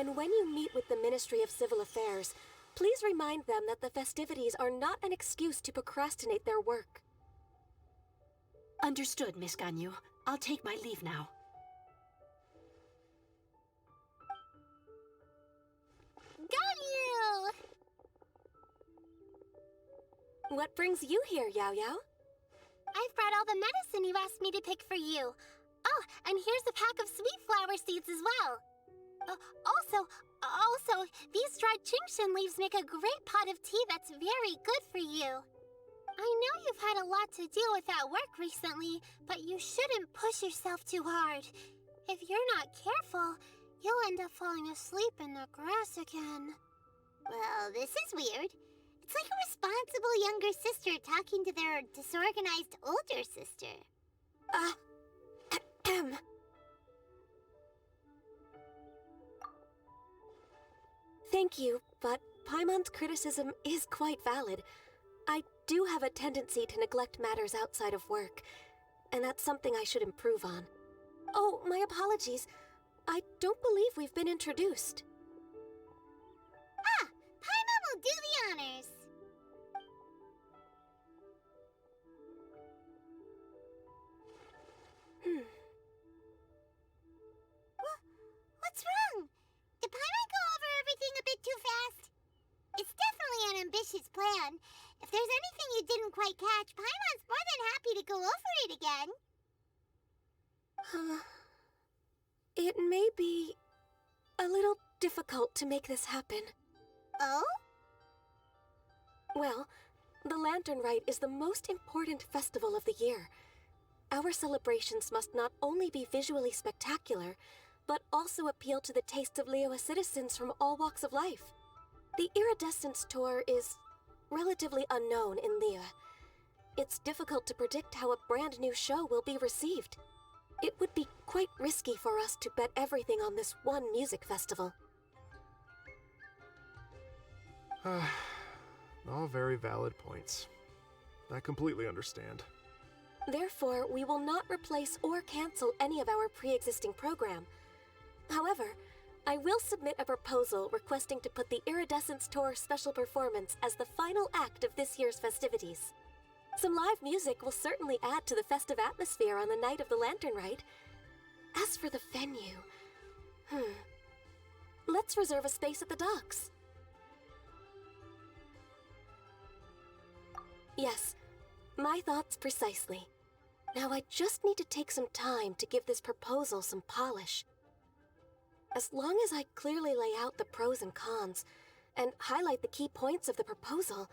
And when you meet with the Ministry of Civil Affairs, please remind them that the festivities are not an excuse to procrastinate their work. Understood, Miss Ganyu. I'll take my leave now. Ganyu! What brings you here, Yao Yao? I've brought all the medicine you asked me to pick for you. Oh, and here's a pack of sweet flower seeds as well. Also, these dried chingshin leaves make a great pot of tea that's very good for you. I know you've had a lot to deal with at work recently, but you shouldn't push yourself too hard. If you're not careful, you'll end up falling asleep in the grass again. Well, this is weird. It's like a responsible younger sister talking to their disorganized older sister. Thank you, but Paimon's criticism is quite valid. I do have a tendency to neglect matters outside of work, and that's something I should improve on. Oh, my apologies. I don't believe we've been introduced. Ah, Paimon will do the honors. What's wrong? Did Paimon go over everything a bit too fast? It's definitely an ambitious plan. If there's anything you didn't quite catch, Paimon's more than happy to go over it again. It may be a little difficult to make this happen. Oh? Well, the Lantern Rite is the most important festival of the year. Our celebrations must not only be visually spectacular, but also appeal to the tastes of Liyue citizens from all walks of life. The Iridescence Tour is relatively unknown in Liyue. It's difficult to predict how a brand new show will be received. It would be quite risky for us to bet everything on this one music festival. All very valid points. I completely understand. Therefore, we will not replace or cancel any of our pre-existing program. However, I will submit a proposal requesting to put the Iridescence Tour special performance as the final act of this year's festivities. Some live music will certainly add to the festive atmosphere on the night of the Lantern Rite. As for the venue, let's reserve a space at the docks. Yes, my thoughts precisely. Now I just need to take some time to give this proposal some polish. As long as I clearly lay out the pros and cons, and highlight the key points of the proposal,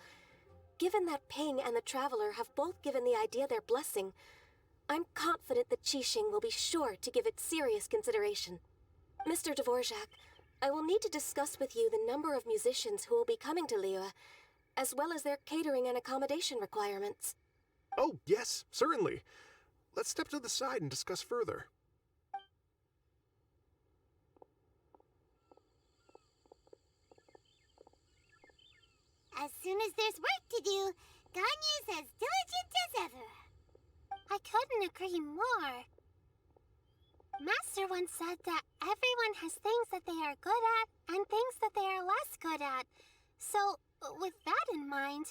given that Ping and the Traveler have both given the idea their blessing, I'm confident that Qixing will be sure to give it serious consideration. Mr. Dvorak, I will need to discuss with you the number of musicians who will be coming to Liyue, as well as their catering and accommodation requirements. Oh, yes, certainly. Let's step to the side and discuss further. As soon as there's work to do, Ganyu's as diligent as ever. I couldn't agree more. Master once said that everyone has things that they are good at and things that they are less good at. So, with that in mind,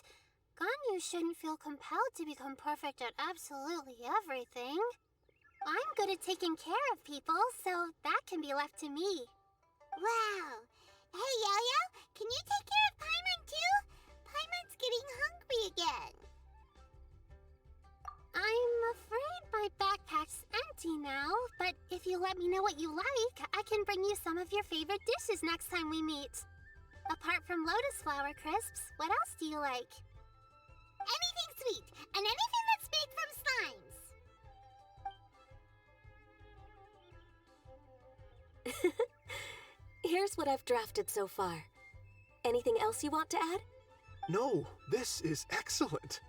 Ganyu shouldn't feel compelled to become perfect at absolutely everything. I'm good at taking care of people, so that can be left to me. Wow. Hey, Yo-Yo, can you take care of Paimon too? Paimon's getting hungry again. I'm afraid my backpack's empty now, but if you let me know what you like, I can bring you some of your favorite dishes next time we meet. Apart from lotus flower crisps, what else do you like? Anything sweet, and anything that's made from slimes. Here's what I've drafted so far. Anything else you want to add? No, this is excellent.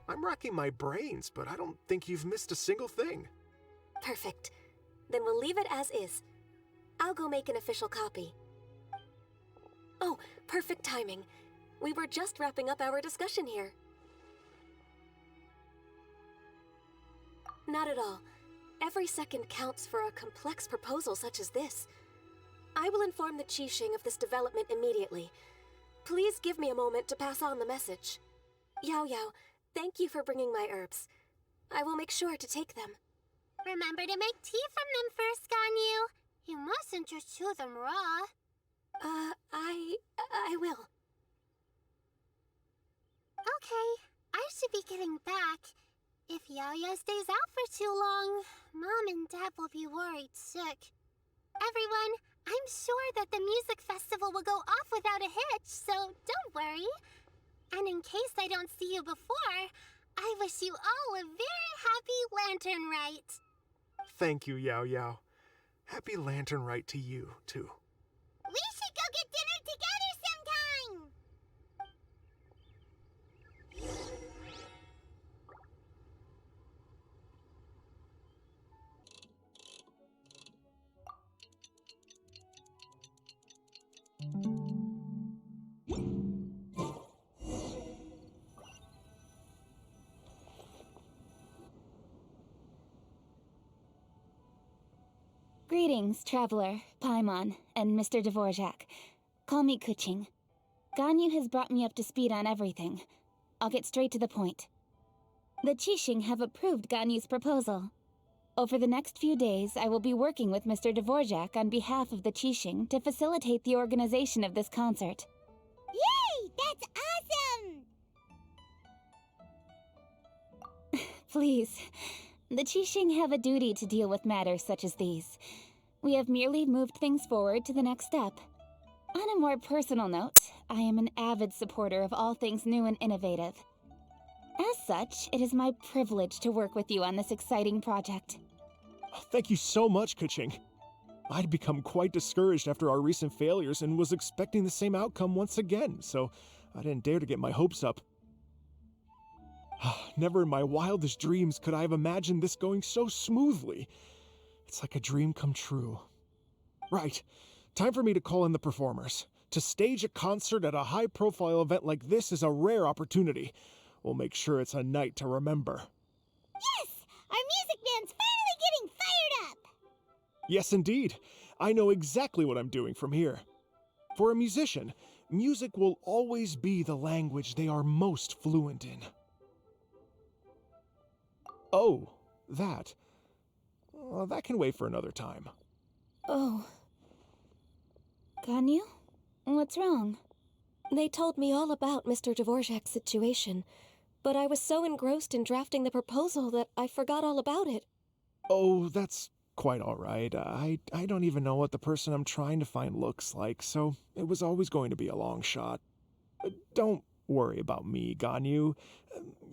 I'm racking my brains, but I don't think you've missed a single thing. Perfect. Then we'll leave it as is. I'll go make an official copy. Oh, perfect timing. We were just wrapping up our discussion here. Not at all. Every second counts for a complex proposal such as this. I will inform the Qixing of this development immediately. Please give me a moment to pass on the message. Yao Yao, thank you for bringing my herbs. I will make sure to take them. Remember to make tea from them first, Ganyu. You mustn't just chew them raw. I will. Okay, I should be getting back. If Yaya stays out for too long, Mom and Dad will be worried sick. Everyone, I'm sure that the music festival will go off without a hitch, so don't worry. And in case I don't see you before, I wish you all a very happy Lantern Rite. Thank you, Yao Yao. Happy Lantern Rite to you, too. We should go get dinner together sometime! Greetings, Traveler, Paimon, and Mr. Dvorak. Call me Kuching. Ganyu has brought me up to speed on everything. I'll get straight to the point. The Qixing have approved Ganyu's proposal. Over the next few days, I will be working with Mr. Dvorak on behalf of the Qixing to facilitate the organization of this concert. Yay! That's awesome! Please. The Qixing have a duty to deal with matters such as these. We have merely moved things forward to the next step. On a more personal note, I am an avid supporter of all things new and innovative. As such, it is my privilege to work with you on this exciting project. Thank you so much, Kuching. I'd become quite discouraged after our recent failures and was expecting the same outcome once again, so I didn't dare to get my hopes up. Never in my wildest dreams could I have imagined this going so smoothly. It's like a dream come true. Right, time for me to call in the performers. To stage a concert at a high-profile event like this is a rare opportunity. We'll make sure it's a night to remember. Yes! Our music band's finally getting fired up! Yes, indeed. I know exactly what I'm doing from here. For a musician, music will always be the language they are most fluent in. Oh, that. That can wait for another time. Oh. Ganyu? What's wrong? They told me all about Mr. Dvorak's situation, but I was so engrossed in drafting the proposal that I forgot all about it. Oh, that's quite all right. I don't even know what the person I'm trying to find looks like, so it was always going to be a long shot. Don't worry about me, Ganyu.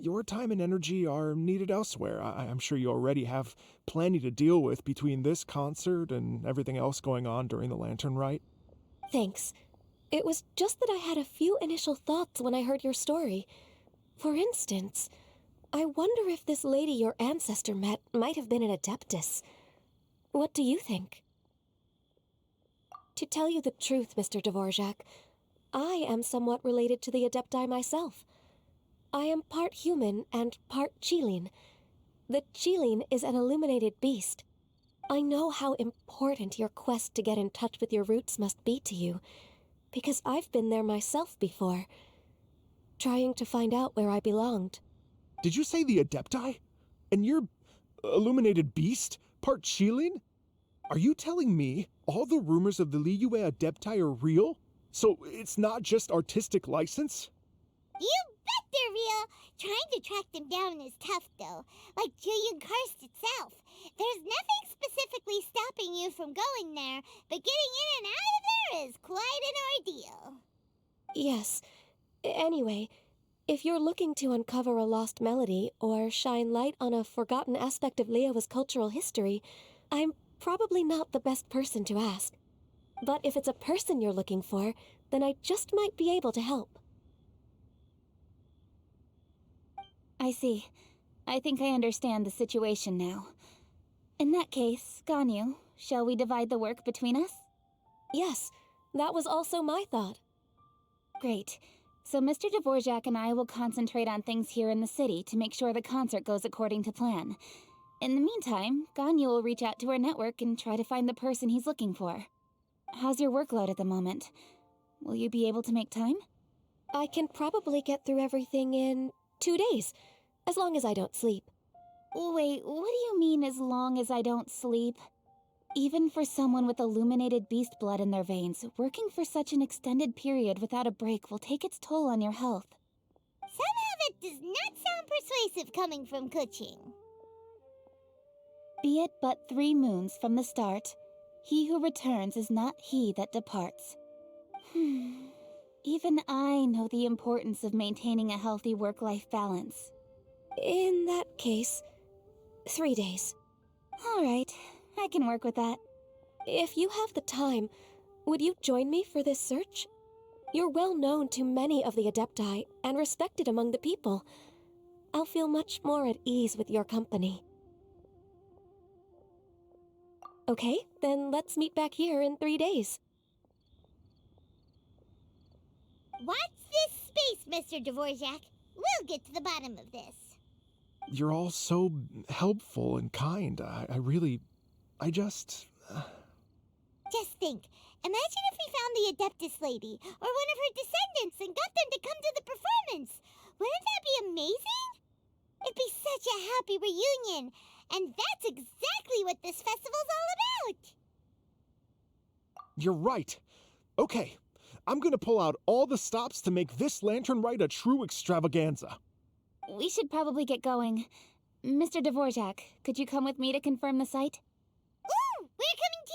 Your time and energy are needed elsewhere. I'm sure you already have plenty to deal with between this concert and everything else going on during the Lantern Rite. Thanks. It was just that I had a few initial thoughts when I heard your story. For instance, I wonder if this lady your ancestor met might have been an Adeptus. What do you think? To tell you the truth, Mr. Dvorak, I am somewhat related to the Adepti myself. I am part human and part Qilin. The Qilin is an illuminated beast. I know how important your quest to get in touch with your roots must be to you, because I've been there myself before, trying to find out where I belonged. Did you say the Adepti? And you're illuminated beast? Part Qilin? Are you telling me all the rumors of the Liyue Adepti are real? So it's not just artistic license? You bet they're real! Trying to track them down is tough, though. Like Julian Karst itself. There's nothing specifically stopping you from going there, but getting in and out of there is quite an ordeal. Yes. Anyway, if you're looking to uncover a lost melody or shine light on a forgotten aspect of Liyue's cultural history, I'm probably not the best person to ask. But if it's a person you're looking for, then I just might be able to help. I see. I think I understand the situation now. In that case, Ganyu, shall we divide the work between us? Yes, that was also my thought. Great. So Mr. Dvorak and I will concentrate on things here in the city to make sure the concert goes according to plan. In the meantime, Ganyu will reach out to our network and try to find the person he's looking for. How's your workload at the moment? Will you be able to make time? I can probably get through everything in 2 days, as long as I don't sleep. Wait, what do you mean as long as I don't sleep? Even for someone with illuminated beast blood in their veins, working for such an extended period without a break will take its toll on your health. Somehow that does not sound persuasive coming from Kuching. Be it but 3 moons from the start, he who returns is not he that departs. Even I know the importance of maintaining a healthy work-life balance. In that case, 3 days. All right, I can work with that. If you have the time, would you join me for this search? You're well known to many of the Adepti and respected among the people. I'll feel much more at ease with your company. Okay, then let's meet back here in 3 days. Watch this space, Mr. Dvorak. We'll get to the bottom of this. You're all so helpful and kind. Just think. Imagine if we found the Adeptus lady, or one of her descendants, and got them to come to the performance. Wouldn't that be amazing? It'd be such a happy reunion. And that's exactly what this festival's all about. You're right. Okay, I'm gonna pull out all the stops to make this lantern rite a true extravaganza. We should probably get going. Mr. Dvorak, could you come with me to confirm the site? Ooh, we're coming too!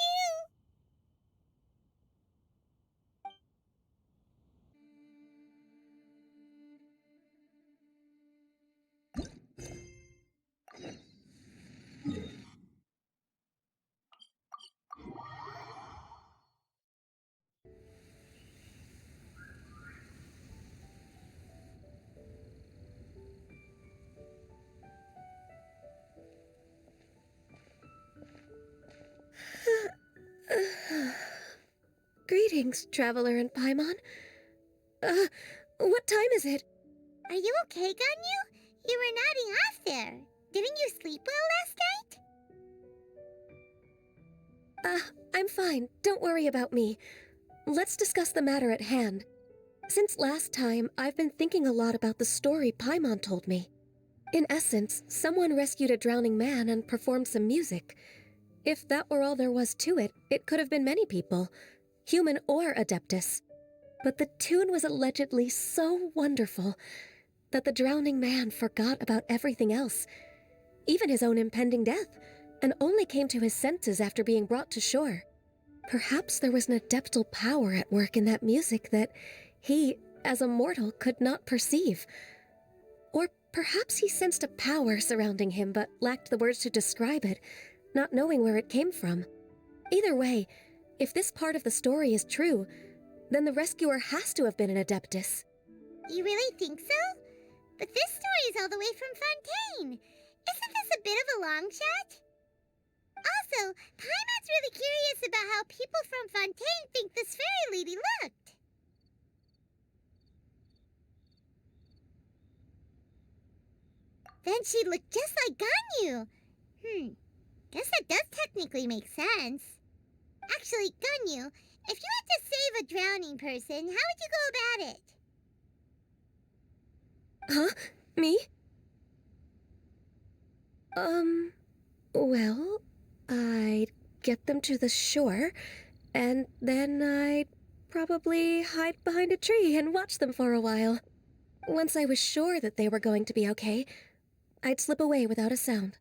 Greetings, Traveler and Paimon. What time is it? Are you okay, Ganyu? You were nodding off there. Didn't you sleep well last night? I'm fine. Don't worry about me. Let's discuss the matter at hand. Since last time, I've been thinking a lot about the story Paimon told me. In essence, someone rescued a drowning man and performed some music. If that were all there was to it, it could have been many people, human or Adeptus. But the tune was allegedly so wonderful that the drowning man forgot about everything else, even his own impending death, and only came to his senses after being brought to shore. Perhaps there was an adeptal power at work in that music that he, as a mortal, could not perceive. Or perhaps he sensed a power surrounding him but lacked the words to describe it, not knowing where it came from. Either way, if this part of the story is true, then the rescuer has to have been an Adeptus. You really think so? But this story is all the way from Fontaine. Isn't this a bit of a long shot? Also, Paimon's really curious about how people from Fontaine think this fairy lady looked. Then she looked just like Ganyu. Guess that does technically make sense. Actually, Ganyu, if you had to save a drowning person, how would you go about it? Huh? Me? Well, I'd get them to the shore, and then I'd probably hide behind a tree and watch them for a while. Once I was sure that they were going to be okay, I'd slip away without a sound.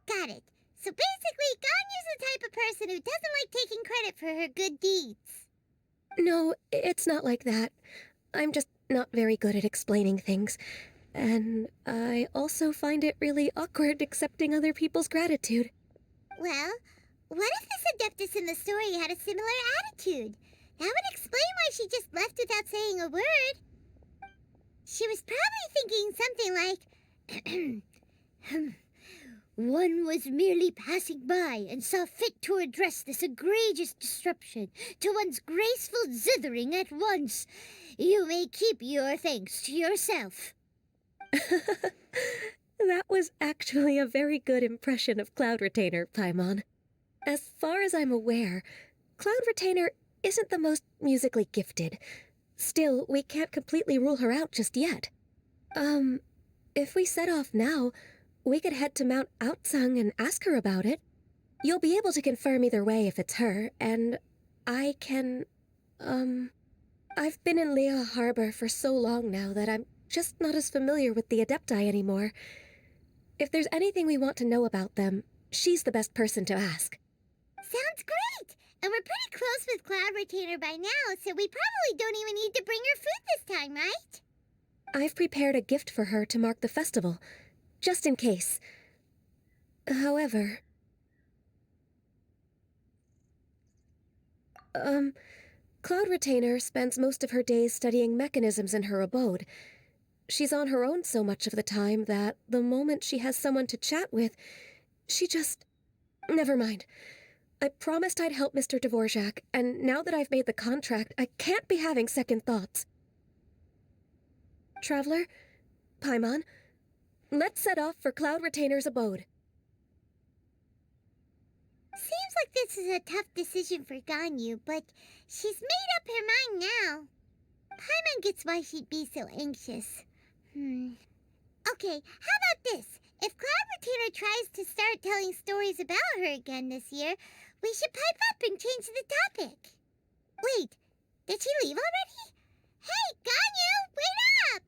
Got it. So basically, Ganyu's the type of person who doesn't like taking credit for her good deeds. No, it's not like that. I'm just not very good at explaining things. And I also find it really awkward accepting other people's gratitude. Well, what if this Adeptus in the story had a similar attitude? That would explain why she just left without saying a word. She was probably thinking something like, one was merely passing by and saw fit to address this egregious disruption to one's graceful zithering at once. You may keep your thanks to yourself. That was actually a very good impression of Cloud Retainer, Paimon. As far as I'm aware, Cloud Retainer isn't the most musically gifted. Still, we can't completely rule her out just yet. If we set off now, we could head to Mount Outsung and ask her about it. You'll be able to confirm either way if it's her, and I can, I've been in Lea Harbor for so long now that I'm just not as familiar with the Adepti anymore. If there's anything we want to know about them, she's the best person to ask. Sounds great! And we're pretty close with Cloud Retainer by now, so we probably don't even need to bring her food this time, right? I've prepared a gift for her to mark the festival, just in case. However... Cloud Retainer spends most of her days studying mechanisms in her abode. She's on her own so much of the time that the moment she has someone to chat with, she just... Never mind. I promised I'd help Mr. Dvorak, and now that I've made the contract, I can't be having second thoughts. Traveler, Paimon, let's set off for Cloud Retainer's abode. Seems like this is a tough decision for Ganyu, but she's made up her mind now. Paimon gets why she'd be so anxious. Okay, how about this? If Cloud Retainer tries to start telling stories about her again this year, we should pipe up and change the topic. Wait, did she leave already? Hey, Ganyu, wait up!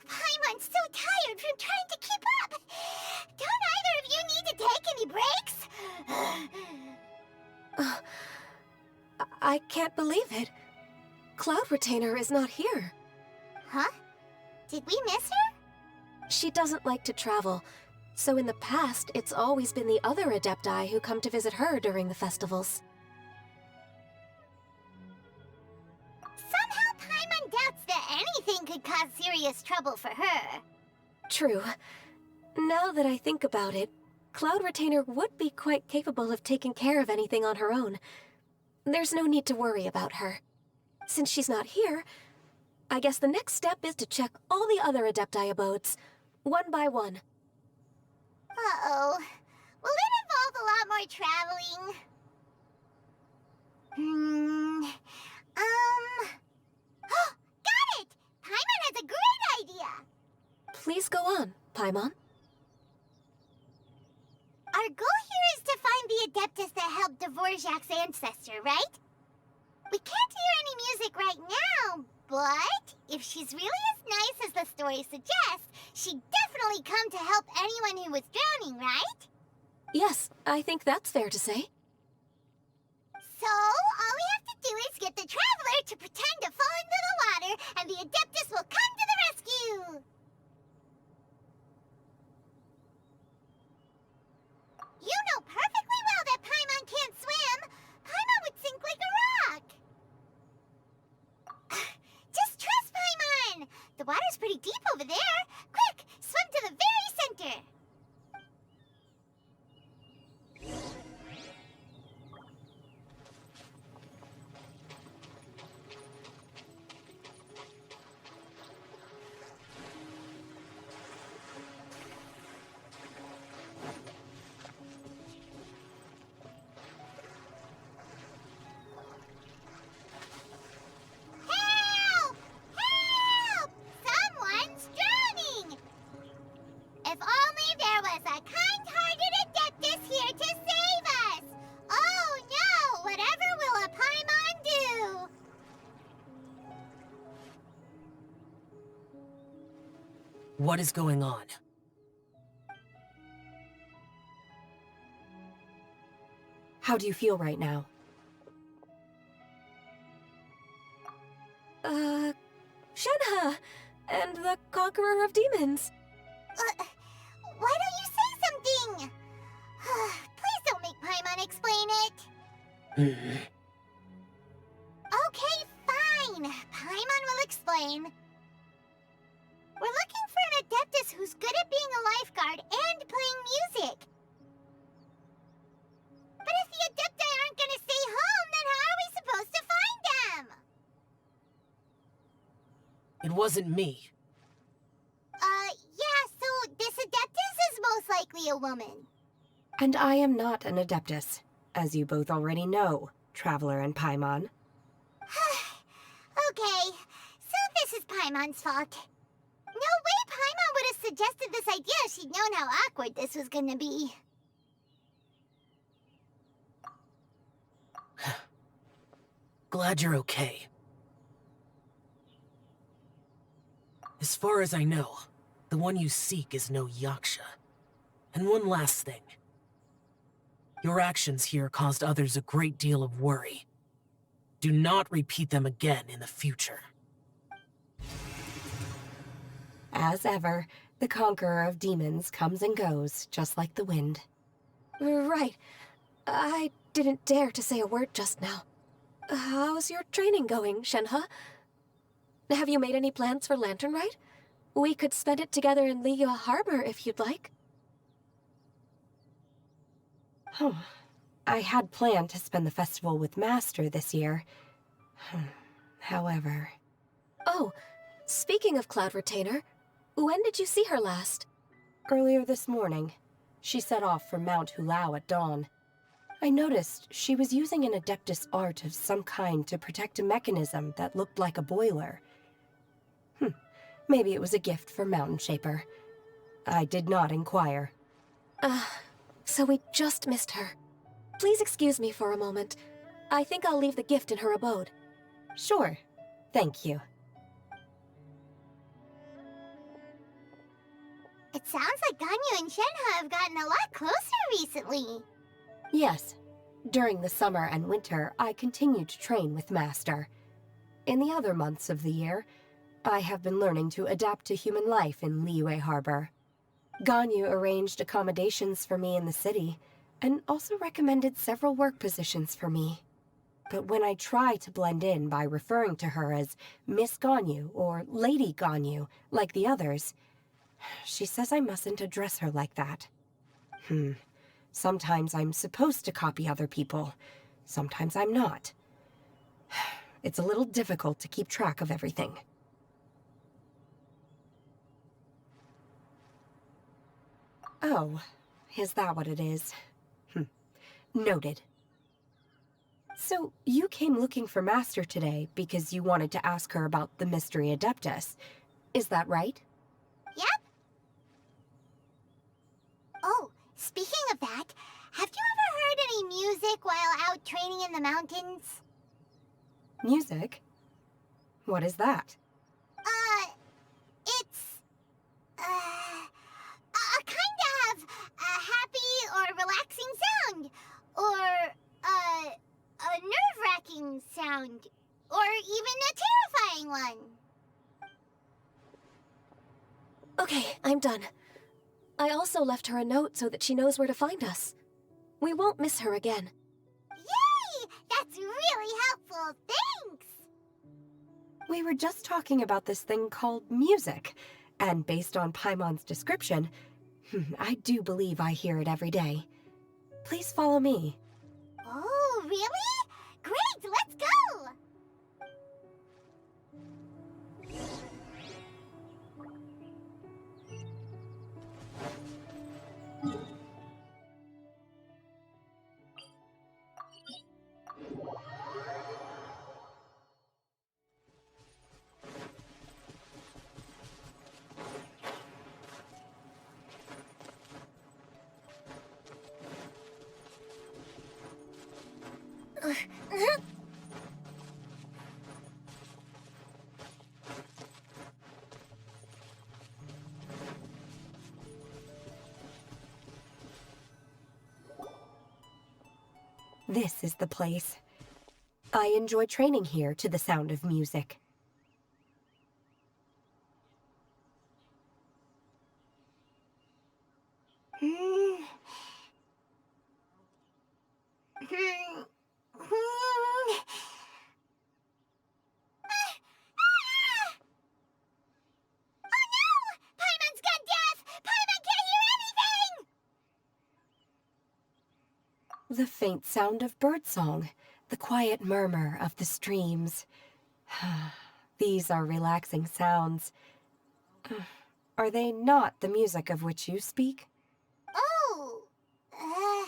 Paimon's so tired from trying to keep up. Don't either of you need to take any breaks? I can't believe it. Cloud Retainer is not here. Huh? Did we miss her? She doesn't like to travel, so in the past, it's always been the other Adepti who come to visit her during the festivals. Somehow Paimon doubts that anything could cause serious trouble for her. True. Now that I think about it, Cloud Retainer would be quite capable of taking care of anything on her own. There's no need to worry about her. Since she's not here, I guess the next step is to check all the other Adepti abodes, one by one. Uh-oh. Will it involve a lot more traveling? Got it! Paimon has a great idea! Please go on, Paimon. Our goal here is to find the Adeptus that helped Dvorak's ancestor, right? We can't hear any music right now, but if she's really as nice as the story suggests, she'd definitely come to help anyone who was drowning, right? Yes, I think that's fair to say. So, all we have to do is get the Traveler to pretend to fall into the water, and the Adeptus will come to the rescue! You know perfectly well that Paimon can't swim! Paimon would sink like a rock! Just trust Paimon! The water's pretty deep over there! Quick, swim to the very center! Help! Help! Someone's drowning! If only there was a kind-hearted Adeptus here to save us! Oh no! Whatever will a Paimon do? What is going on? How do you feel right now? Shenhe! And the Conqueror of Demons! Why don't you say something? Please don't make Paimon explain it. Okay, fine. Paimon will explain. who's good at being a lifeguard and playing music. But if the Adepti aren't gonna stay home, then how are we supposed to find them? It wasn't me. Yeah, so this Adeptus is most likely a woman. And I am not an Adeptus, as you both already know, Traveler and Paimon. Okay, so this is Paimon's fault. No way Paimon would have suggested this idea if she'd known how awkward this was gonna be. Glad you're okay. As far as I know, the one you seek is no Yaksha. And one last thing. Your actions here caused others a great deal of worry. Do not repeat them again in the future. As ever, the conqueror of demons comes and goes, just like the wind. Right. I didn't dare to say a word just now. How's your training going, Shenhe? Have you made any plans for Lantern Rite? We could spend it together in Liyue Harbor if you'd like. I had planned to spend the festival with Master this year. However... Oh, speaking of Cloud Retainer, when did you see her last? Earlier this morning, she set off for Mount Hulao at dawn. I noticed she was using an Adeptus art of some kind to protect a mechanism that looked like a boiler. Maybe it was a gift for Mountain Shaper. I did not inquire. So we just missed her. Please excuse me for a moment. I think I'll leave the gift in her abode. Sure. Thank you. It sounds like Ganyu and Shenhe have gotten a lot closer recently. Yes. During the summer and winter, I continue to train with Master. In the other months of the year, I have been learning to adapt to human life in Liyue Harbor. Ganyu arranged accommodations for me in the city, and also recommended several work positions for me. But when I try to blend in by referring to her as Miss Ganyu or Lady Ganyu, like the others, she says I mustn't address her like that. Sometimes I'm supposed to copy other people, sometimes I'm not. It's a little difficult to keep track of everything. Oh, is that what it is? Noted. So, you came looking for Master today because you wanted to ask her about the Mystery Adeptus. Is that right? Yep. Oh, speaking of that, have you ever heard any music while out training in the mountains? Music? What is that? It's... a kind of a happy or relaxing sound. Or, a nerve-wracking sound. Or even a terrifying one. Okay, I'm done. I also left her a note so that she knows where to find us. We won't miss her again. Yay! That's really helpful. Thanks! We were just talking about this thing called music, and based on Paimon's description, I do believe I hear it every day. Please follow me. Oh, really? Great, let's go! This is the place. I enjoy training here to the sound of music. Oh no! Paimon's got death! The faint sound of birdsong, the quiet murmur of the streams. These are relaxing sounds. Are they not the music of which you speak? Oh, Paimon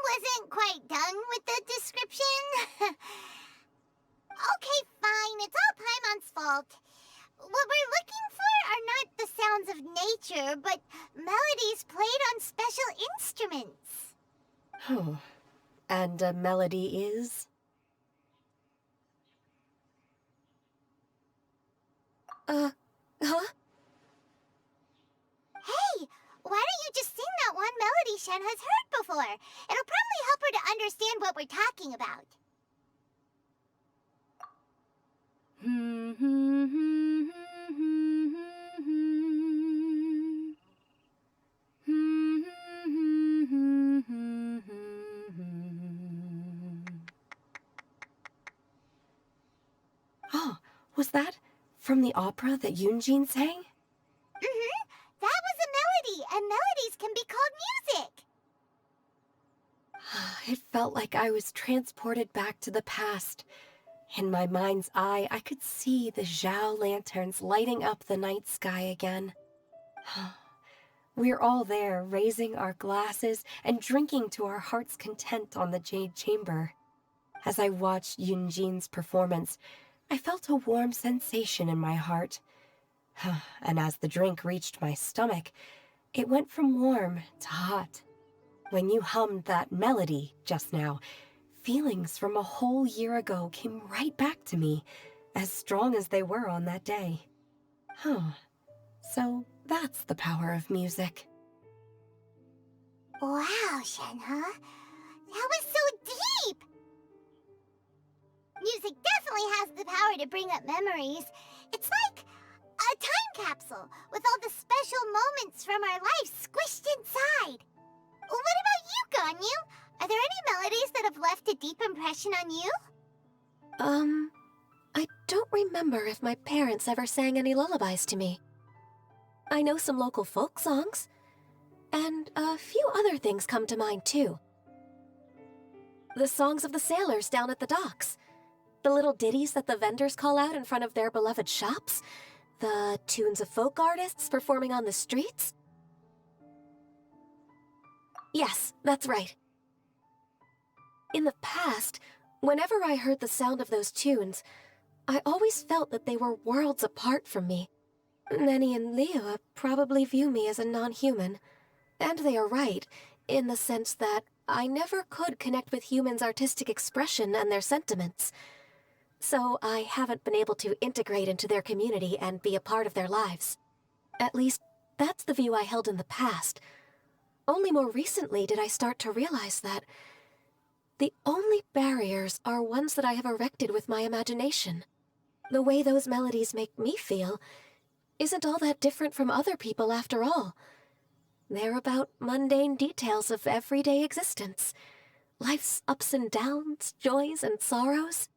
wasn't quite done with the description. Okay, fine, it's all Paimon's fault. What we're looking for are not the sounds of nature, but melodies played on special instruments. Oh, and a melody is? Huh? Hey, why don't you just sing that one melody Shen has heard before? It'll probably help her to understand what we're talking about. Oh, was that from the opera that Yunjin sang? That was a melody, and melodies can be called music. It felt like I was transported back to the past. In my mind's eye, I could see the Zhao lanterns lighting up the night sky again. We're all there, raising our glasses and drinking to our heart's content on the Jade Chamber. As I watched Yunjin's performance, I felt a warm sensation in my heart. And as the drink reached my stomach, it went from warm to hot. When you hummed that melody just now, feelings from a whole year ago came right back to me, as strong as they were on that day. So that's the power of music. Wow, Shenhe. That was so deep! Music definitely has the power to bring up memories. It's like a time capsule with all the special moments from our lives squished inside. What about you, Ganyu? Are there any melodies that have left a deep impression on you? I don't remember if my parents ever sang any lullabies to me. I know some local folk songs, and a few other things come to mind too. The songs of the sailors down at the docks, the little ditties that the vendors call out in front of their beloved shops, the tunes of folk artists performing on the streets. Yes, that's right. In the past, whenever I heard the sound of those tunes, I always felt that they were worlds apart from me. Nenny and Liyue probably view me as a non-human. And they are right, in the sense that I never could connect with humans' artistic expression and their sentiments. So I haven't been able to integrate into their community and be a part of their lives. At least, that's the view I held in the past. Only more recently did I start to realize that the only barriers are ones that I have erected with my imagination. The way those melodies make me feel isn't all that different from other people after all. They're about mundane details of everyday existence. Life's ups and downs, joys and sorrows.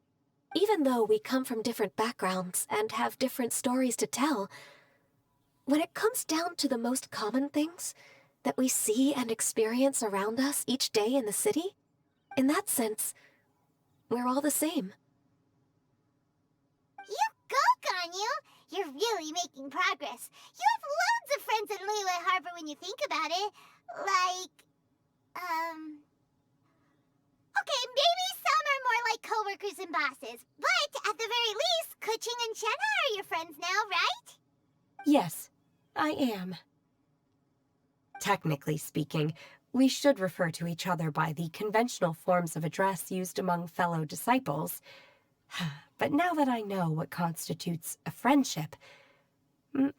Even though we come from different backgrounds and have different stories to tell, when it comes down to the most common things that we see and experience around us each day in the city, in that sense, we're all the same. You go, Ganyu! You're really making progress. You have loads of friends in Liyue Harbor when you think about it. Okay, maybe some are more like coworkers and bosses. But at the very least, Kuching and Shenhe are your friends now, right? Yes, I am. Technically speaking, we should refer to each other by the conventional forms of address used among fellow disciples. But now that I know what constitutes a friendship,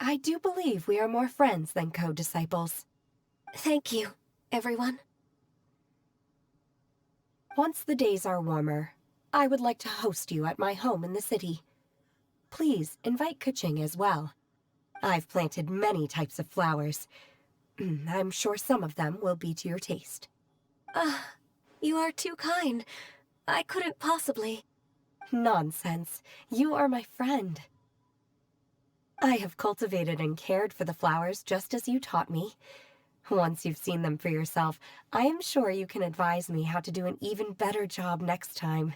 I do believe we are more friends than co-disciples. Thank you, everyone. Once the days are warmer, I would like to host you at my home in the city. Please invite Kuching as well. I've planted many types of flowers. I'm sure some of them will be to your taste. You are too kind. I couldn't possibly. Nonsense. You are my friend. I have cultivated and cared for the flowers just as you taught me. Once you've seen them for yourself, I am sure you can advise me how to do an even better job next time.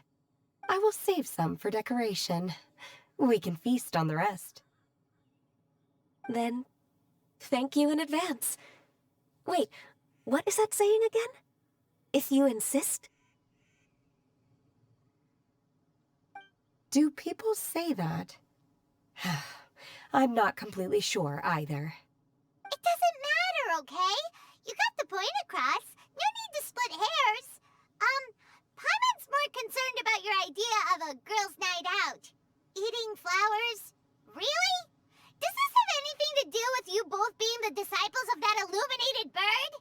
I will save some for decoration. We can feast on the rest. Then, thank you in advance. Wait, what is that saying again? If you insist? Do people say that? I'm not completely sure either. It doesn't matter, okay? You got the point across. No need to split hairs. Paimon's more concerned about your idea of a girls' night out. Eating flowers? Really? Does this have anything to do with you both being the disciples of that illuminated bird?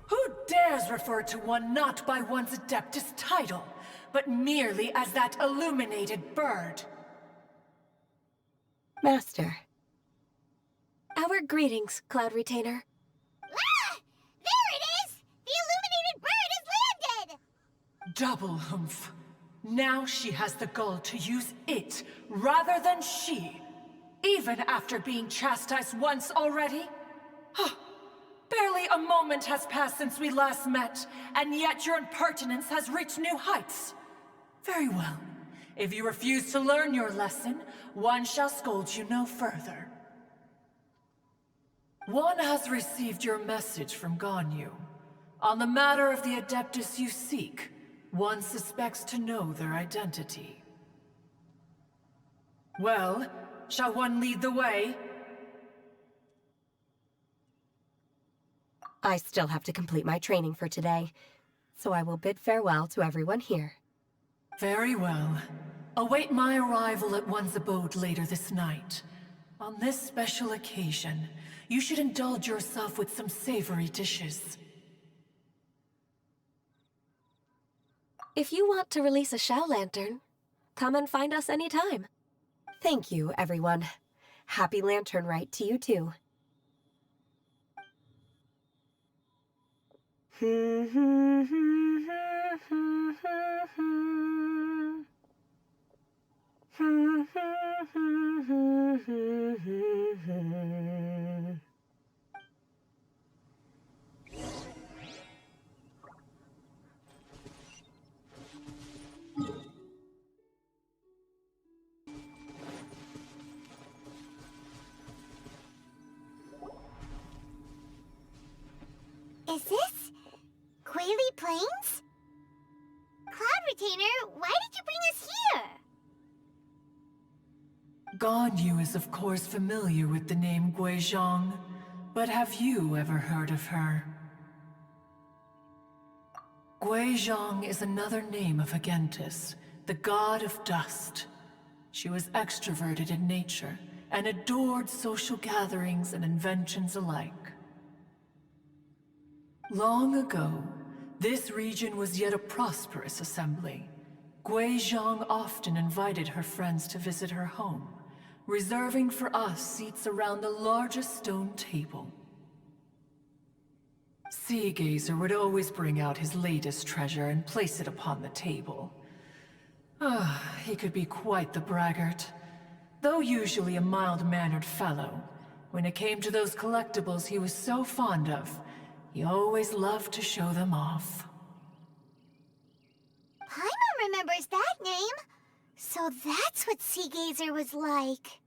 Who dares refer to one not by one's Adeptus title, but merely as that illuminated bird? Master. Our greetings, Cloud Retainer. Ah! There it is! The illuminated bird has landed! Double humph. Now she has the gall to use it rather than she, even after being chastised once already? Barely a moment has passed since we last met, and yet your impertinence has reached new heights. Very well. If you refuse to learn your lesson, one shall scold you no further. One has received your message from Ganyu. On the matter of the Adeptus you seek, one suspects to know their identity. Well, shall one lead the way? I still have to complete my training for today, so I will bid farewell to everyone here. Very well. Await my arrival at one's abode later this night. On this special occasion, you should indulge yourself with some savory dishes. If you want to release a Shao Lantern, come and find us anytime. Thank you, everyone. Happy Lantern Rite to you too. Is this Quaily Plains? Cloud Retainer, why did you bring us here? Ganyu is of course familiar with the name Guizhong, but have you ever heard of her? Guizhong is another name of Agentis, the god of dust. She was extroverted in nature and adored social gatherings and inventions alike. Long ago, this region was yet a prosperous assembly. Guizhong often invited her friends to visit her home, reserving for us seats around the largest stone table. Sea Gazer would always bring out his latest treasure and place it upon the table. He could be quite the braggart. Though usually a mild-mannered fellow, when it came to those collectibles he was so fond of, he always loved to show them off. Paimon remembers that name. So that's what Sea Gazer was like.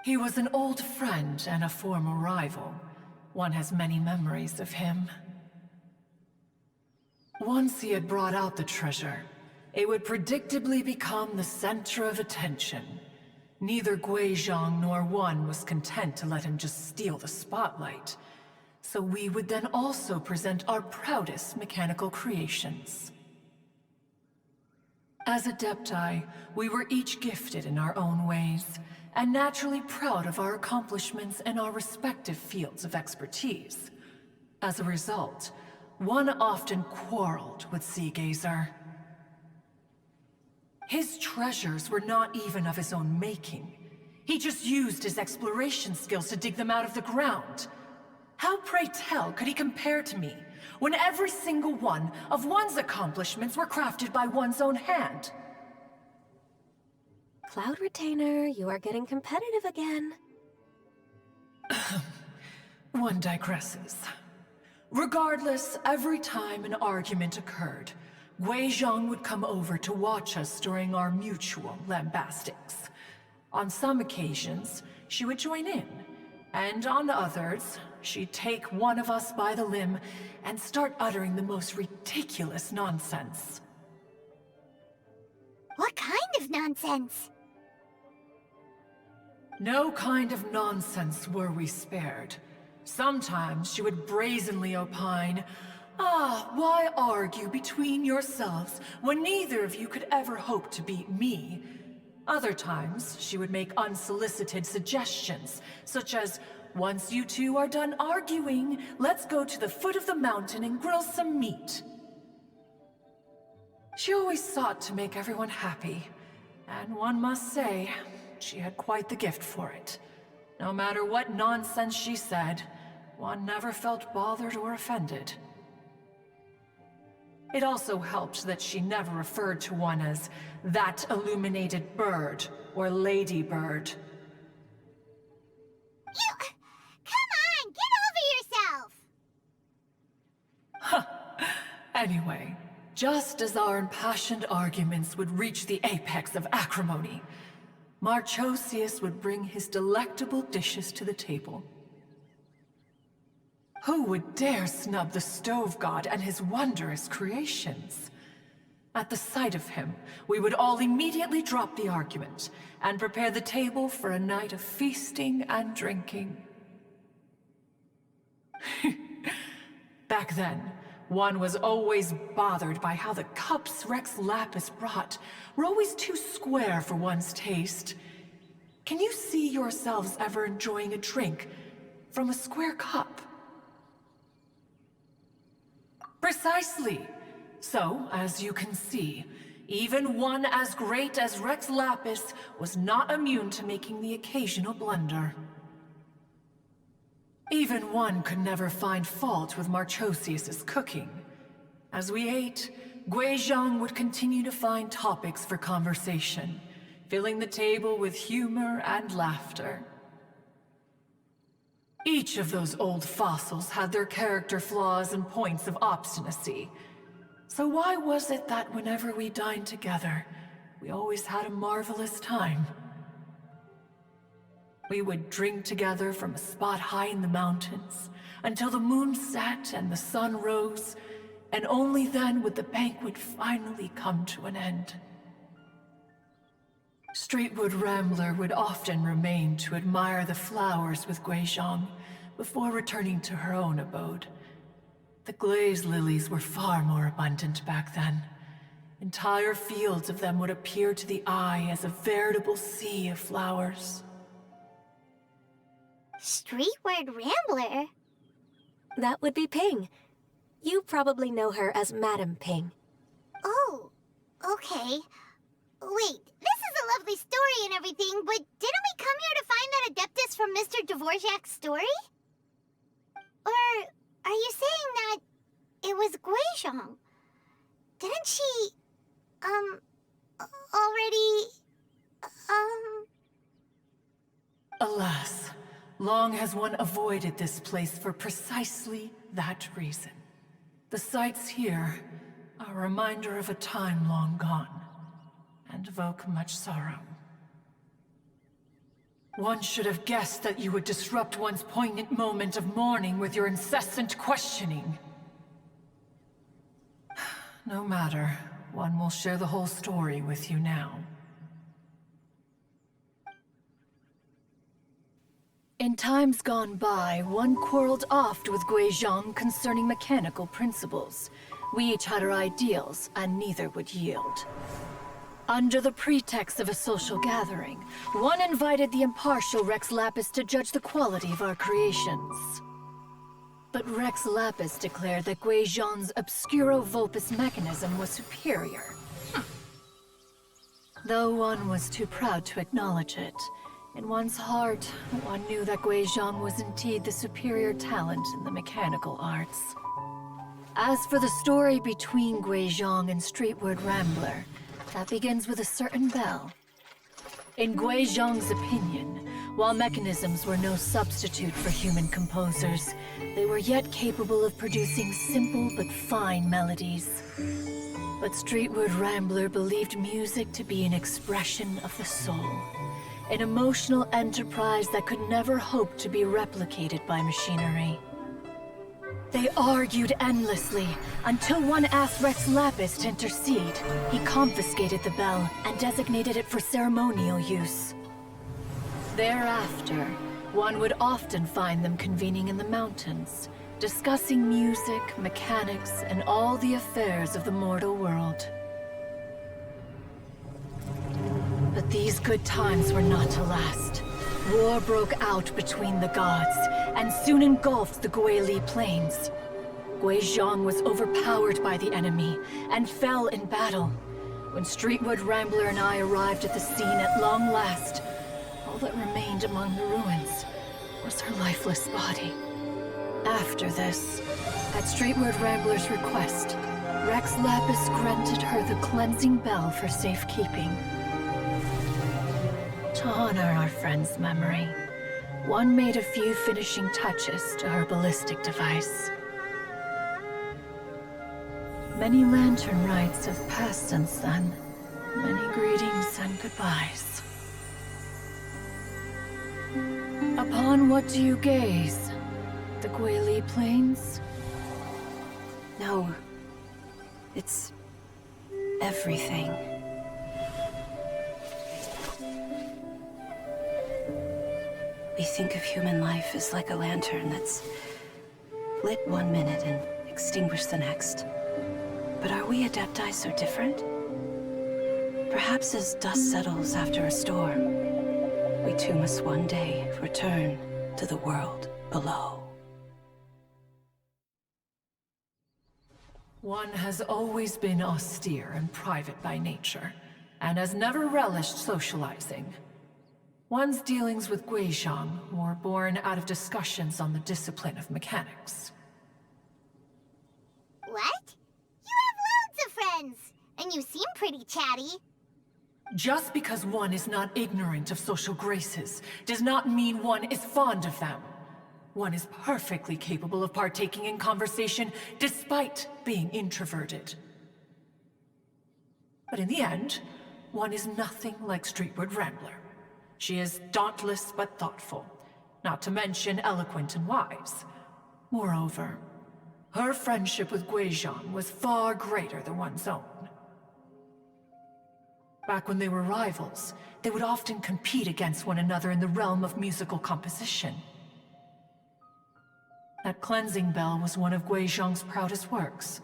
He was an old friend and a former rival. One has many memories of him. Once he had brought out the treasure, it would predictably become the center of attention. Neither Guizhong nor one was content to let him just steal the spotlight. So we would then also present our proudest mechanical creations. As Adepti, we were each gifted in our own ways, and naturally proud of our accomplishments in our respective fields of expertise. As a result, one often quarreled with Sea Gazer. His treasures were not even of his own making. He just used his exploration skills to dig them out of the ground. How, pray tell, could he compare to me, when every single one of one's accomplishments were crafted by one's own hand? Cloud Retainer, you are getting competitive again. One digresses. Regardless, every time an argument occurred, Guizhong would come over to watch us during our mutual lambastics. On some occasions, she would join in, and on others, she'd take one of us by the limb and start uttering the most ridiculous nonsense. What kind of nonsense? No kind of nonsense were we spared. Sometimes she would brazenly opine, why argue between yourselves when neither of you could ever hope to beat me? Other times, she would make unsolicited suggestions, such as, once you two are done arguing, let's go to the foot of the mountain and grill some meat. She always sought to make everyone happy, and one must say, she had quite the gift for it. No matter what nonsense she said, one never felt bothered or offended. It also helped that she never referred to one as that illuminated bird or ladybird. Come on, get over yourself! Anyway, just as our impassioned arguments would reach the apex of acrimony, Marchosius would bring his delectable dishes to the table. Who would dare snub the stove god and his wondrous creations? At the sight of him, we would all immediately drop the argument and prepare the table for a night of feasting and drinking. Back then, one was always bothered by how the cups Rex Lapis brought were always too square for one's taste. Can you see yourselves ever enjoying a drink from a square cup? Precisely. So, as you can see, even one as great as Rex Lapis was not immune to making the occasional blunder. Even one could never find fault with Marchosius's cooking. As we ate, Guizhong would continue to find topics for conversation, filling the table with humor and laughter. Each of those old fossils had their character flaws and points of obstinacy. So why was it that whenever we dined together, we always had a marvelous time? We would drink together from a spot high in the mountains, until the moon set and the sun rose, and only then would the banquet finally come to an end. Streetwood Rambler would often remain to admire the flowers with Guizhong before returning to her own abode. The glaze lilies were far more abundant back then. Entire fields of them would appear to the eye as a veritable sea of flowers. Streetward Rambler? That would be Ping. You probably know her as Madam Ping. Oh, okay. Wait, this is a lovely story and everything, but didn't we come here to find that Adeptus from Mr. Dvorak's story? Or are you saying that it was Guizhong? Didn't she, already, Alas, long has one avoided this place for precisely that reason. The sights here are a reminder of a time long gone, and evoke much sorrow. One should have guessed that you would disrupt one's poignant moment of mourning with your incessant questioning. No matter, one will share the whole story with you now. In times gone by, one quarreled oft with Guizhong concerning mechanical principles. We each had our ideals, and neither would yield. Under the pretext of a social gathering, one invited the impartial Rex Lapis to judge the quality of our creations. But Rex Lapis declared that Guizhong's Obscuro Vulpus mechanism was superior. Though one was too proud to acknowledge it, in one's heart, one knew that Guizhong was indeed the superior talent in the mechanical arts. As for the story between Guizhong and Streetward Rambler, that begins with a certain bell. In Guizhong's opinion, while mechanisms were no substitute for human composers, they were yet capable of producing simple but fine melodies. But Streetward Rambler believed music to be an expression of the soul, an emotional enterprise that could never hope to be replicated by machinery. They argued endlessly, until one asked Rex Lapis to intercede. He confiscated the bell and designated it for ceremonial use. Thereafter, one would often find them convening in the mountains, discussing music, mechanics, and all the affairs of the mortal world. But these good times were not to last. War broke out between the gods, and soon engulfed the Guili plains. Guizhong was overpowered by the enemy, and fell in battle. When Streetwood Rambler and I arrived at the scene at long last, all that remained among the ruins was her lifeless body. After this, at Streetwood Rambler's request, Rex Lapis granted her the cleansing bell for safekeeping. To honor our friend's memory, one made a few finishing touches to her ballistic device. Many lantern rites have passed since then. Many greetings and goodbyes. Upon what do you gaze? The Guili Plains? No. It's everything. We think of human life as like a lantern that's lit one minute and extinguished the next. But are we Adepti so different? Perhaps as dust settles after a storm, we too must one day return to the world below. One has always been austere and private by nature, and has never relished socializing. One's dealings with Guizhong were born out of discussions on the discipline of mechanics. What? You have loads of friends, and you seem pretty chatty. Just because one is not ignorant of social graces does not mean one is fond of them. One is perfectly capable of partaking in conversation despite being introverted. But in the end, one is nothing like Streetward Rambler. She is dauntless but thoughtful, not to mention eloquent and wise. Moreover, her friendship with Guizhong was far greater than one's own. Back when they were rivals, they would often compete against one another in the realm of musical composition. That cleansing bell was one of Guizhong's proudest works,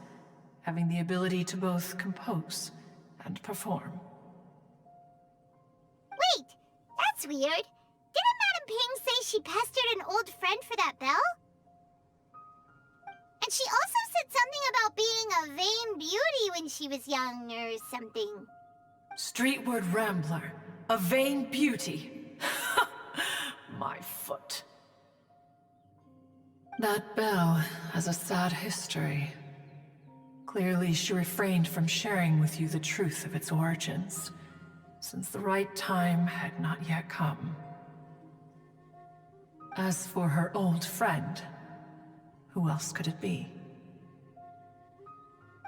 having the ability to both compose and perform. Wait, that's weird. Didn't Madame Ping say she pestered an old friend for that bell? And she also said something about being a vain beauty when she was young or something. Streetward Rambler, a vain beauty. My foot. That bell has a sad history. Clearly, she refrained from sharing with you the truth of its origins, since the right time had not yet come. As for her old friend, who else could it be?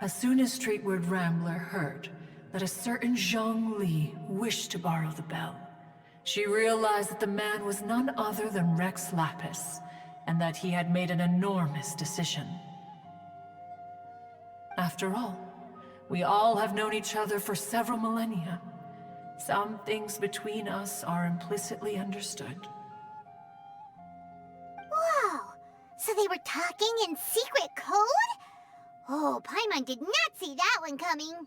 As soon as Streetward Rambler heard that a certain Zhang Li wished to borrow the bell, she realized that the man was none other than Rex Lapis, and that he had made an enormous decision. After all, we all have known each other for several millennia. Some things between us are implicitly understood. Whoa! So they were talking in secret code? Oh, Paimon did not see that one coming.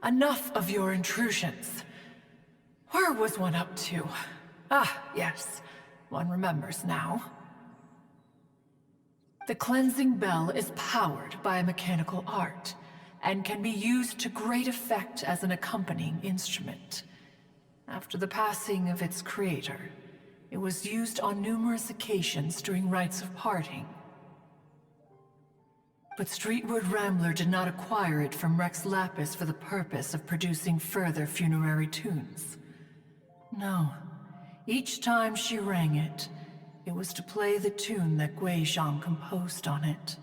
Enough of your intrusions. Where was one up to? Ah, yes. One remembers now. The cleansing bell is powered by a mechanical art, and can be used to great effect as an accompanying instrument. After the passing of its creator, it was used on numerous occasions during rites of parting. But Streetward Rambler did not acquire it from Rex Lapis for the purpose of producing further funerary tunes. No. Each time she rang it, it was to play the tune that Guizhong composed on it.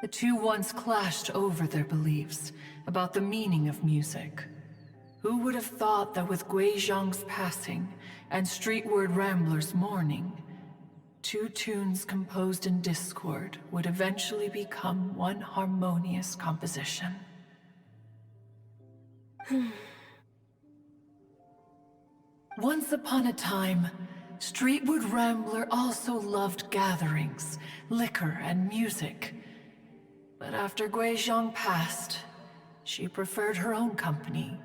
The two once clashed over their beliefs about the meaning of music. Who would have thought that with Guizhong's passing and Streetward Rambler's mourning, two tunes composed in discord would eventually become one harmonious composition? Once upon a time, Streetwood Rambler also loved gatherings, liquor, and music. But after Guizhong passed, she preferred her own company.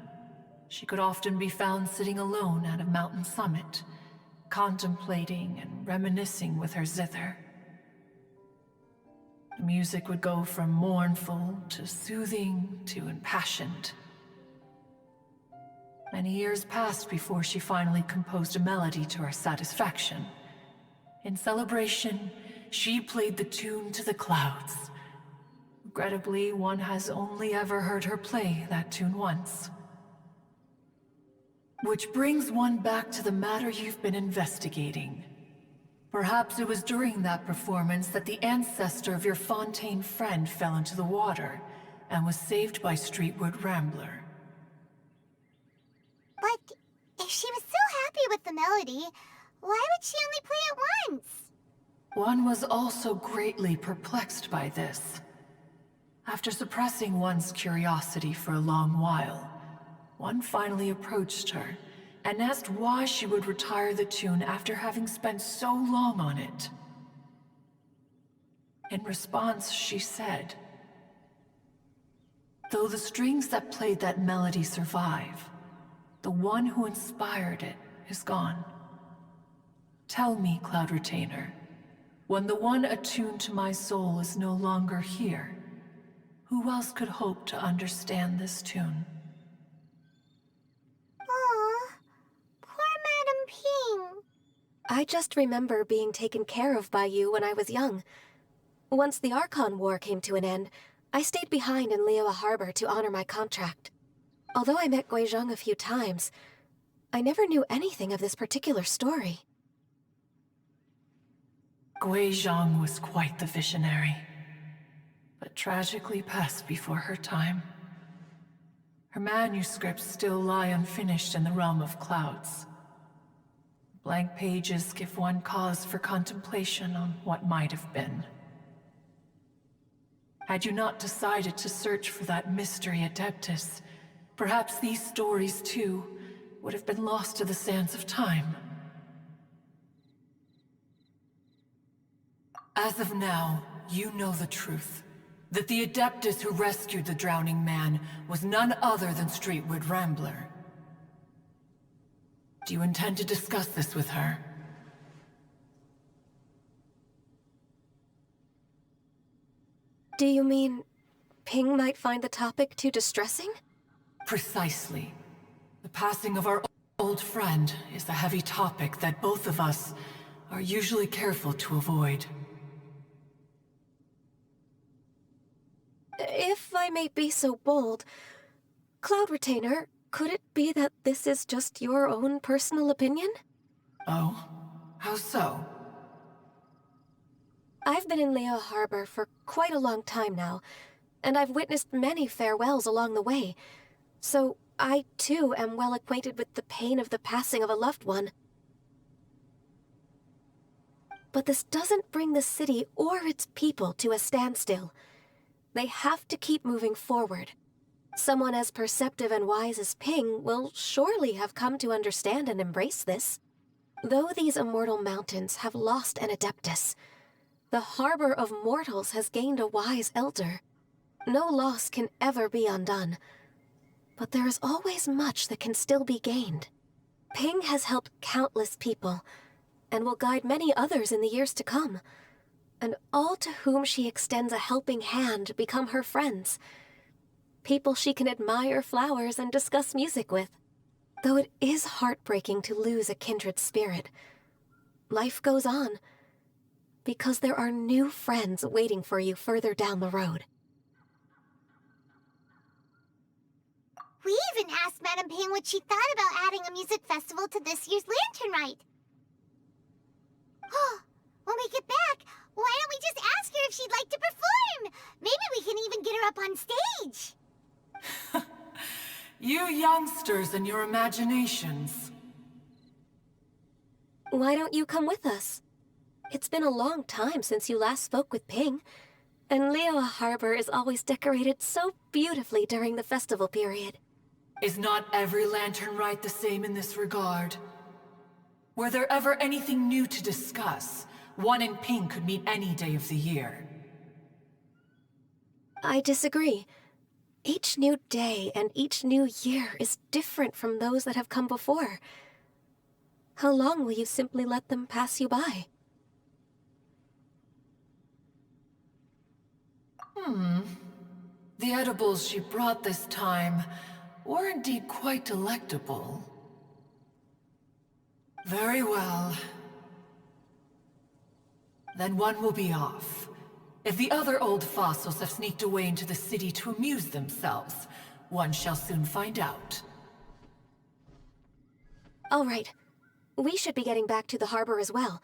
She could often be found sitting alone at a mountain summit, contemplating and reminiscing with her zither. The music would go from mournful to soothing to impassioned. Many years passed before she finally composed a melody to her satisfaction. In celebration, she played the tune to the clouds. Regrettably, one has only ever heard her play that tune once. Which brings one back to the matter you've been investigating. Perhaps it was during that performance that the ancestor of your Fontaine friend fell into the water and was saved by Streetwood Rambler. But if she was so happy with the melody, why would she only play it once? One was also greatly perplexed by this. After suppressing one's curiosity for a long while, one finally approached her and asked why she would retire the tune after having spent so long on it. In response, she said, "Though the strings that played that melody survive, the one who inspired it is gone. Tell me, Cloud Retainer, when the one attuned to my soul is no longer here, who else could hope to understand this tune?" Aw, poor Madam Ping. I just remember being taken care of by you when I was young. Once the Archon War came to an end, I stayed behind in Liyue Harbor to honor my contract. Although I met Guizhong a few times, I never knew anything of this particular story. Guizhong was quite the visionary, but tragically passed before her time. Her manuscripts still lie unfinished in the realm of clouds. Blank pages give one cause for contemplation on what might have been. Had you not decided to search for that mystery Adeptus, perhaps these stories, too, would have been lost to the sands of time. As of now, you know the truth. That the Adeptus who rescued the drowning man was none other than Streetwood Rambler. Do you intend to discuss this with her? Do you mean Ping might find the topic too distressing? Precisely. The passing of our old friend is a heavy topic that both of us are usually careful to avoid. If I may be so bold, Cloud Retainer, could it be that this is just your own personal opinion? Oh? How so? I've been in Liyue Harbor for quite a long time now, and I've witnessed many farewells along the way, so I too am well acquainted with the pain of the passing of a loved one. But this doesn't bring the city or its people to a standstill. They have to keep moving forward. Someone as perceptive and wise as Ping will surely have come to understand and embrace this. Though these immortal mountains have lost an Adeptus, the harbor of mortals has gained a wise elder. No loss can ever be undone, but there is always much that can still be gained. Ping has helped countless people, and will guide many others in the years to come. And all to whom she extends a helping hand become her friends. People she can admire flowers and discuss music with. Though it is heartbreaking to lose a kindred spirit, life goes on, because there are new friends waiting for you further down the road. We even asked Madame Ping what she thought about adding a music festival to this year's Lantern Rite. Oh, when we get back, why don't we just ask her if she'd like to perform? Maybe we can even get her up on stage. You youngsters and your imaginations. Why don't you come with us? It's been a long time since you last spoke with Ping, and Liyue Harbor is always decorated so beautifully during the festival period. Is not every Lantern Rite the same in this regard? Were there ever anything new to discuss? One in Ping could meet any day of the year. I disagree. Each new day and each new year is different from those that have come before. How long will you simply let them pass you by? The edibles she brought this time were indeed quite delectable. Very well. Then one will be off. If the other old fossils have sneaked away into the city to amuse themselves, one shall soon find out. All right. We should be getting back to the harbor as well.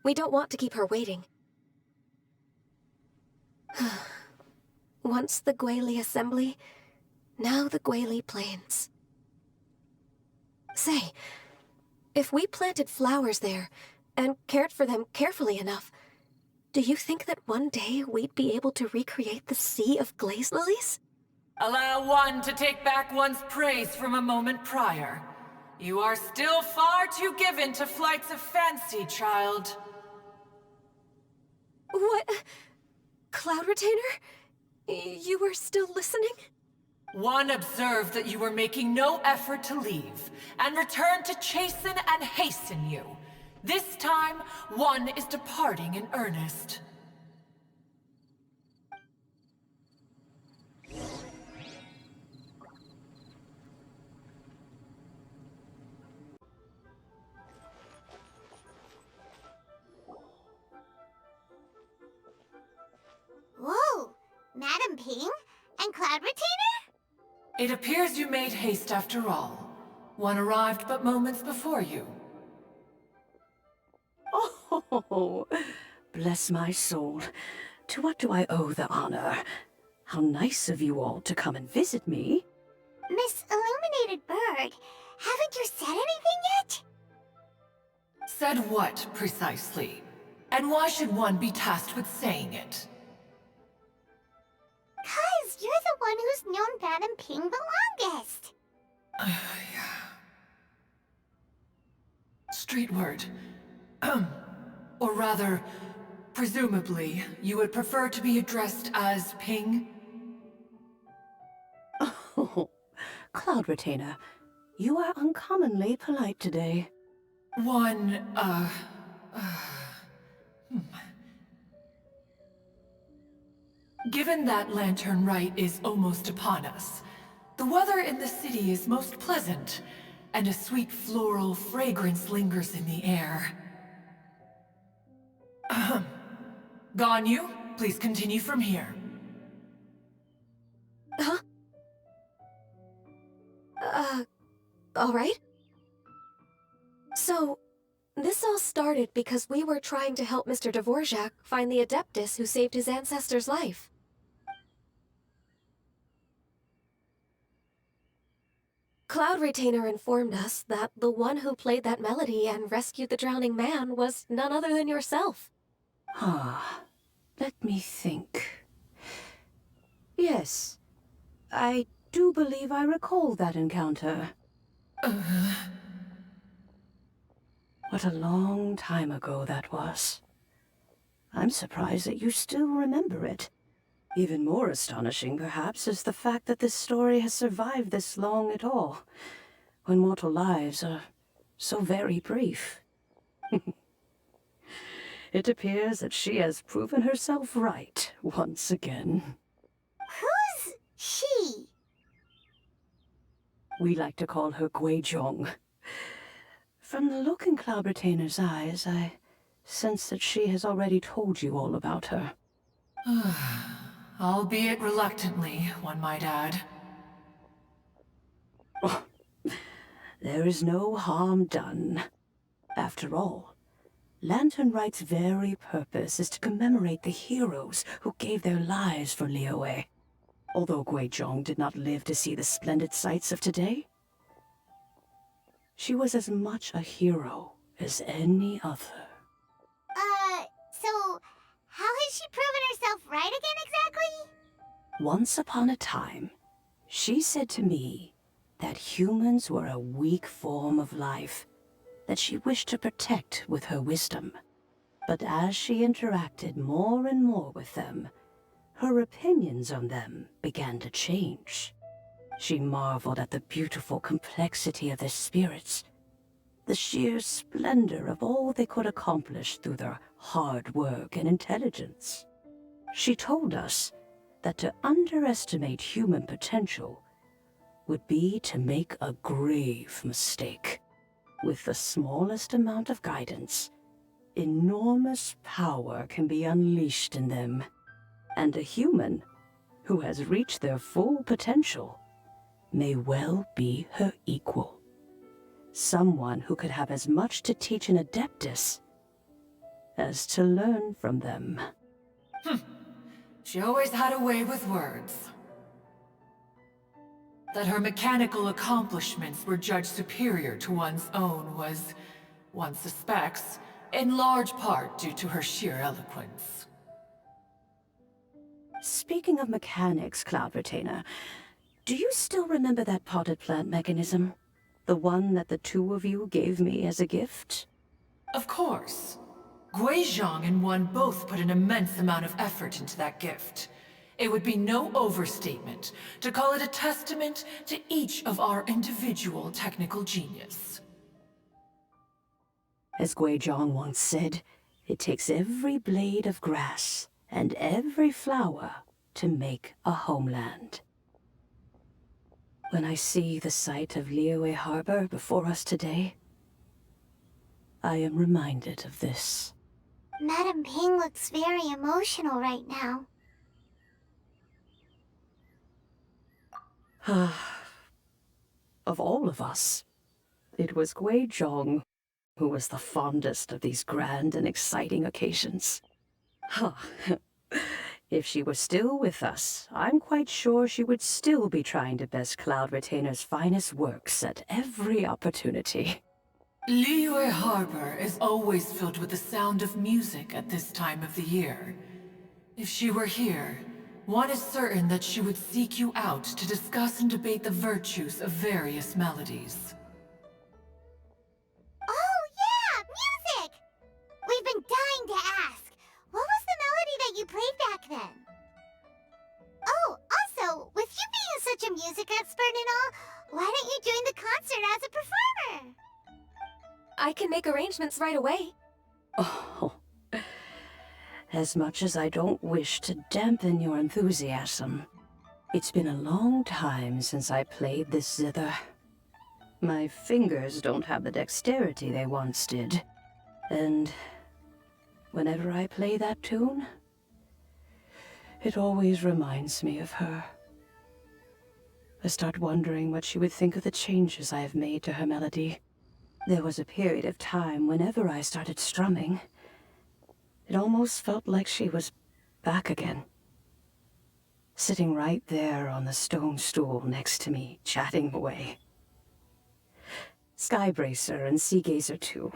We don't want to keep her waiting. Once the Guili Assembly, now the Guili Plains. Say, if we planted flowers there and cared for them carefully enough, do you think that one day we'd be able to recreate the sea of glaze lilies? Allow one to take back one's praise from a moment prior. You are still far too given to flights of fancy, child. What? Cloud Retainer? You were still listening? One observed that you were making no effort to leave, and returned to chasten and hasten you. This time, one is departing in earnest. Whoa, Madame Ping? And Cloud Retainer? It appears you made haste after all. One arrived but moments before you. Oh, bless my soul. To what do I owe the honor? How nice of you all to come and visit me. Miss Illuminated Bird, haven't you said anything yet? Said what, precisely? And why should one be tasked with saying it? 'Cause you're the one who's known Madame Ping the longest. Street word. Or rather, presumably, you would prefer to be addressed as Ping? Oh, Cloud Retainer, you are uncommonly polite today. Given that Lantern Rite is almost upon us, the weather in the city is most pleasant, and a sweet floral fragrance lingers in the air. Ganyu, please continue from here. Huh? All right. So, this all started because we were trying to help Mr. Dvorak find the Adeptus who saved his ancestor's life. Cloud Retainer informed us that the one who played that melody and rescued the drowning man was none other than yourself. Let me think. Yes, I do believe I recall that encounter. What a long time ago that was. I'm surprised that you still remember it. Even more astonishing, perhaps, is the fact that this story has survived this long at all, when mortal lives are so very brief. It appears that she has proven herself right once again. Who's she? We like to call her Guizhong. From the look in Cloud Retainer's eyes, I sense that she has already told you all about her. Albeit reluctantly, one might add. there is no harm done. After all, Lantern Right's very purpose is to commemorate the heroes who gave their lives for Liyue. Although Guizhong did not live to see the splendid sights of today, she was as much a hero as any other. So how has she proven herself right again exactly? Once upon a time, she said to me that humans were a weak form of life that she wished to protect with her wisdom. But as she interacted more and more with them, her opinions on them began to change. She marveled at the beautiful complexity of their spirits, the sheer splendor of all they could accomplish through their hard work and intelligence. She told us that to underestimate human potential would be to make a grave mistake. With the smallest amount of guidance, enormous power can be unleashed in them. And a human who has reached their full potential may well be her equal. Someone who could have as much to teach an Adeptus as to learn from them. She always had a way with words. That her mechanical accomplishments were judged superior to one's own was, one suspects, in large part due to her sheer eloquence. Speaking of mechanics, Cloud Retainer, do you still remember that potted plant mechanism? The one that the two of you gave me as a gift? Of course. Guizhong and one both put an immense amount of effort into that gift. It would be no overstatement to call it a testament to each of our individual technical genius. As Guizhong once said, it takes every blade of grass and every flower to make a homeland. When I see the sight of Liyue Harbor before us today, I am reminded of this. Madame Ping looks very emotional right now. Of all of us, it was Guizhong who was the fondest of these grand and exciting occasions. If she were still with us, I'm quite sure she would still be trying to best Cloud Retainer's finest works at every opportunity. Liyue Harbor is always filled with the sound of music at this time of the year. If she were here, one is certain that she would seek you out to discuss and debate the virtues of various melodies. Oh yeah, music! We've been dying to ask. What was the melody that you played back then? Oh, also, with you being such a music expert and all, why don't you join the concert as a performer? I can make arrangements right away. Oh, as much as I don't wish to dampen your enthusiasm, it's been a long time since I played this zither. My fingers don't have the dexterity they once did, and whenever I play that tune, it always reminds me of her. I start wondering what she would think of the changes I have made to her melody. There was a period of time whenever I started strumming, it almost felt like she was back again. Sitting right there on the stone stool next to me, chatting away. Skybracer and Seagazer too,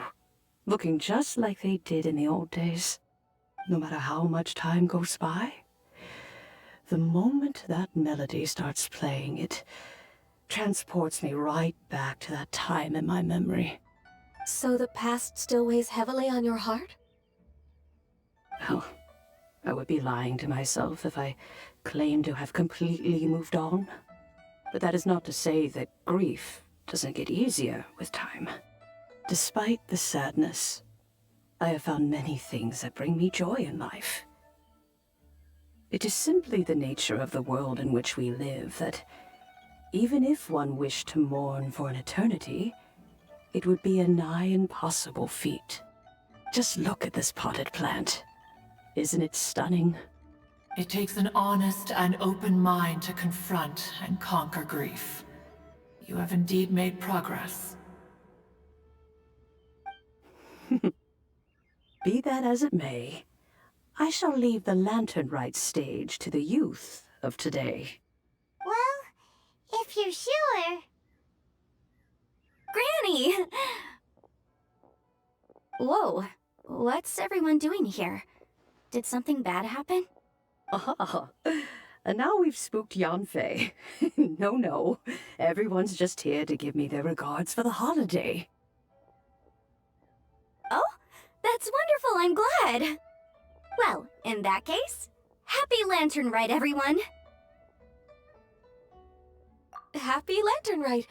looking just like they did in the old days. No matter how much time goes by, the moment that melody starts playing, it transports me right back to that time in my memory. So the past still weighs heavily on your heart? Well, I would be lying to myself if I claimed to have completely moved on. But that is not to say that grief doesn't get easier with time. Despite the sadness, I have found many things that bring me joy in life. It is simply the nature of the world in which we live that even if one wished to mourn for an eternity, it would be a nigh impossible feat. Just look at this potted plant. Isn't it stunning? It takes an honest and open mind to confront and conquer grief. You have indeed made progress. Be that as it may, I shall leave the lantern rite stage to the youth of today. Well, if you're sure. Granny! Whoa, what's everyone doing here? Did something bad happen? Ah, and now we've spooked Yanfei. No, everyone's just here to give me their regards for the holiday. Oh, that's wonderful, I'm glad. Well, in that case, happy Lantern Rite, everyone! Happy Lantern Rite!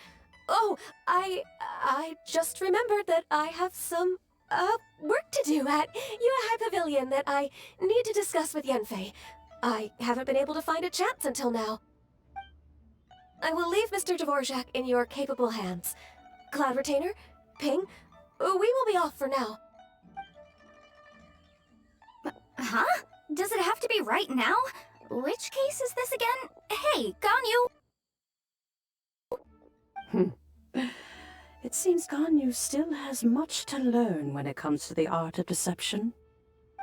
Oh, I just remembered that I have some, work to do at Yuehai Pavilion that I need to discuss with Yanfei. I haven't been able to find a chance until now. I will leave Mr. Dvorak in your capable hands. Cloud Retainer, Ping, we will be off for now. Huh? Does it have to be right now? Which case is this again? Hey, Ganyu! It seems Ganyu still has much to learn when it comes to the art of deception.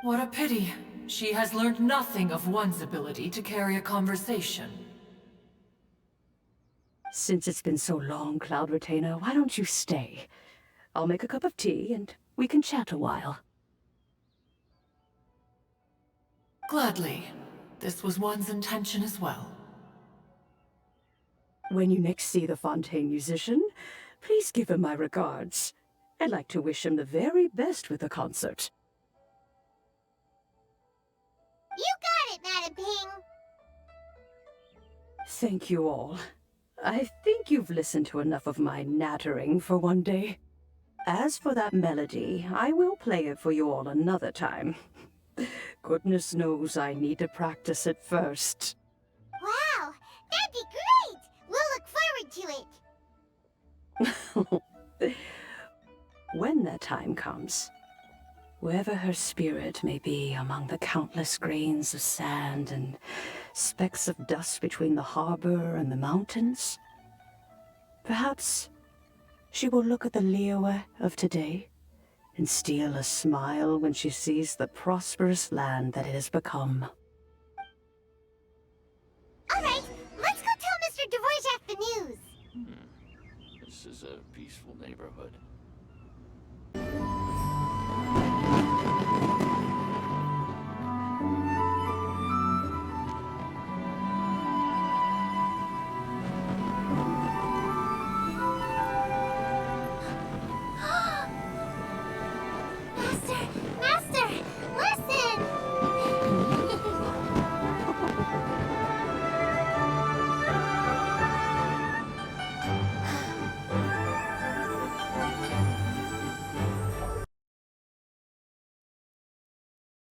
What a pity. She has learned nothing of one's ability to carry a conversation. Since it's been so long, Cloud Retainer, why don't you stay? I'll make a cup of tea and we can chat a while. Gladly. This was one's intention as well. When you next see the Fontaine musician, please give him my regards. I'd like to wish him the very best with the concert. You got it, Madam Ping. Thank you all. I think you've listened to enough of my nattering for one day. As for that melody, I will play it for you all another time. Goodness knows I need to practice it first. Wow, that'd be great! We'll look forward to it. When that time comes, wherever her spirit may be among the countless grains of sand and specks of dust between the harbor and the mountains, perhaps she will look at the Liyue of today and steal a smile when she sees the prosperous land that it has become. All right, let's go tell Mr. Dvorak the news. This is a peaceful neighborhood.